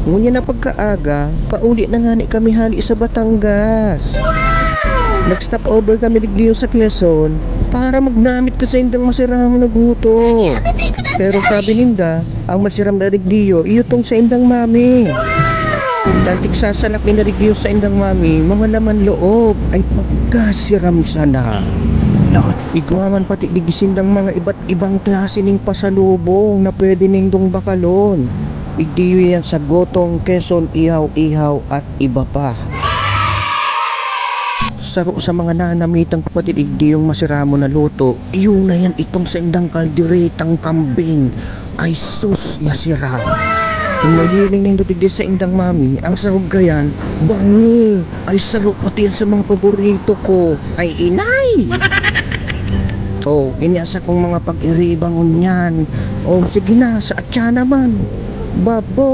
Ngunya na pagkaaga, pauli na nga ni kami hali sa Batangas. Nag-stop over kami digdiyo sa Quezon para magnamit ka sa indang masiram na guto. Pero sabi ninda, ang masiram na digdiyo, iyo tong sa indang mami. Dantik sasalak ni narigyo sa indang mami, mga laman loob ay pagkasiram sana. Igwaman pati digisindang mga iba't ibang klase ning pasalubong na pwede nindong bakalon. Igdiyo yan sa gotong, Quezon, ihaw-ihaw at iba pa. Saro sa mga nanamitang kapatid igdiyong masiramo na luto, iyon na yan itong sa indang kalderetang kambing. Ay sus, masira. Kung mahiling nindot digdi sa indang mami, ang sarog gayan, bangi. Ay sarog pati yan sa mga paborito ko. Ay inay! Oh, iniasa kong mga pag-iribangon yan. Oh, sige na, sa atya naman. Babo!